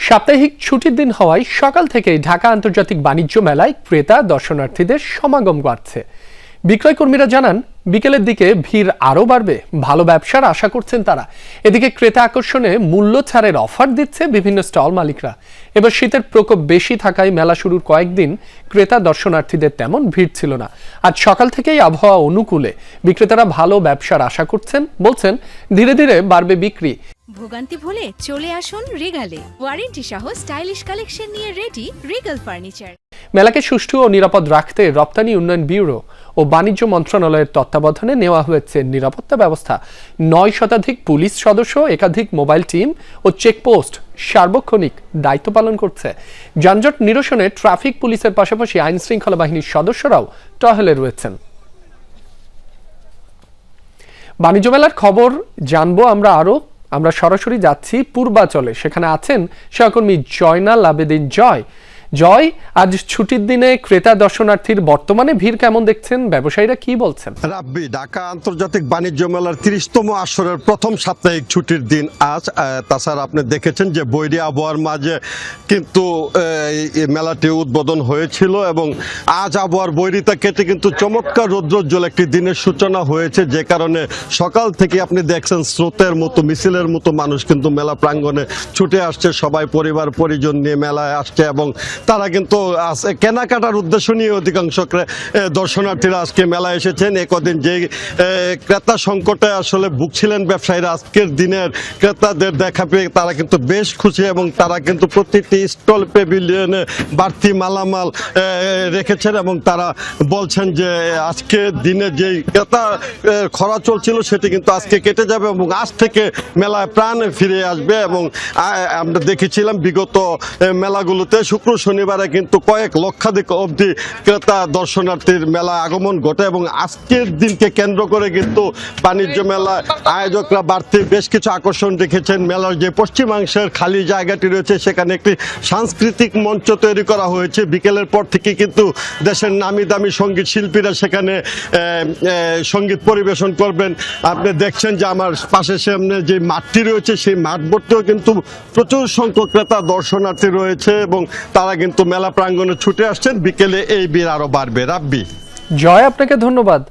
সাপ্তাহিক ছুটির দিন হওয়ায় সকাল থেকেই ঢাকা আন্তর্জাতিক বাণিজ্য মেলায় ক্রেতা দর্শনার্থীদের সমাগম বাড়ছে। বিক্রয় কর্মীরা জানান, বিকেলের দিকে ভিড় আরও বাড়বে, ভালো ব্যবসার আশা করছেন তারা। এদিকে ক্রেতা আকর্ষণে মূল্য ছাড়ের অফার দিচ্ছে বিভিন্ন স্টল মালিকরা। এবার শীতের প্রকোপ বেশি থাকায় মেলা শুরুর কয়েকদিন ক্রেতা দর্শনার্থীদের তেমন ভিড় ছিল না। আজ সকাল থেকেই আবহাওয়া অনুকূলে বিক্রেতারা ভালো ব্যবসার আশা করছেন, বলছেন ধীরে ধীরে বাড়বে বিক্রি। ভোগান্তি ভুলে চলে আসুন রিগালে, ওয়ারেন্টি সহ স্টাইলিশ কালেকশন নিয়ে রেডি রিগাল ফার্নিচার। মেলাকে সুষ্ঠু ও নিরাপদ রাখতে রপ্তানি উন্নয়ন ব্যুরো ও বাণিজ্য মন্ত্রণালয়ের তত্ত্বাবধানে নেওয়া হয়েছে নিরাপত্তা ব্যবস্থা। 9 শতাধিক পুলিশ সদস্য, একাধিক মোবাইল টিম ও চেকপোস্ট সার্বক্ষণিক দায়িত্ব পালন করছে। যানজট নিরসনে ট্রাফিক পুলিশের পাশাপাশি আইন শৃঙ্খলা বাহিনীর সদস্যরাও টহলে রয়েছেন। বাণিজ্য মেলার খবর জানবো আমরা সরাসরি যাচ্ছি পূর্বাচলে। সেখানে আছেন সহকর্মী জয়নাল আবেদিন। জয়, আজ ছুটির দিনে ক্রেতা দর্শনার্থীর বর্তমানে ভিড় কেমন দেখছেন? ব্যবসায়ীরা কি বলছেন? রাব্বি, ঢাকা আন্তর্জাতিক বাণিজ্য মেলার 30তম আসরের প্রথম সাপ্তাহিক ছুটির দিন আজ। তাছাড়া আপনি দেখেছেন যে বৈরী আবহাওয়ার মাঝে কিন্তু মেলাটি উদ্বোধন হয়েছিল এবং আজ আবহাওয়ার বৈরিতা কেটে কিন্তু চমৎকার রৌদ্রোজ্জ্বল একটি দিনের সূচনা হয়েছে, যে কারণে সকাল থেকে আপনি দেখছেন স্রোতের মতো, মিছিলের মতো মানুষ কিন্তু মেলা প্রাঙ্গণে ছুটে আসছে। সবাই পরিবার পরিজন নিয়ে মেলায় আসছে এবং তারা কিন্তু কেনাকাটার উদ্দেশ্য নিয়ে অধিকাংশ দর্শনার্থীরা আজকে মেলায় এসেছেন। একদিন যে ক্রেতা সংকটে আসলে ভুগছিলেন ব্যবসায়ীরা, আজকের দিনের ক্রেতাদের দেখা পেয়ে তারা কিন্তু বেশ খুশি এবং তারা কিন্তু প্রতিটি স্টল প্যাভিলিয়নে বাড়তি মালামাল রেখেছেন এবং তারা বলছেন যে আজকের দিনে যে ক্রেতা খরা চলছিল সেটি কিন্তু আজকে কেটে যাবে এবং আজ থেকে মেলায় প্রাণ ফিরে আসবে। এবং আমরা দেখেছিলাম বিগত মেলাগুলোতে শুক্র শনিবারে কিন্তু কয়েক লক্ষাধিক অবধি ক্রেতা দর্শনার্থীর মেলা আগমন ঘটে এবং আজকের দিনকে কেন্দ্র করে কিন্তু বাণিজ্য মেলায় আয়োজকরা বাড়তি বেশ কিছু আকর্ষণ রেখেছেন। মেলার যে পশ্চিমাংশের খালি জায়গাটি রয়েছে সেখানে একটি সাংস্কৃতিক মঞ্চ তৈরি করা হয়েছে। বিকেলের পর থেকে কিন্তু দেশের নামি দামি সঙ্গীত শিল্পীরা সেখানে সঙ্গীত পরিবেশন করবেন। আপনি দেখছেন যে আমার পাশে সামনে যে মাঠটি রয়েছে সেই মাঠ ভর্তিও কিন্তু প্রচুর সংখ্যক ক্রেতা দর্শনার্থী রয়েছে এবং তারা কিন্তু মেলা প্রাঙ্গণে ছুটে আসছেন। বিকেলে এই ভিড় আরো বাড়বে। রাব্বি, জয়, আপনাকে ধন্যবাদ।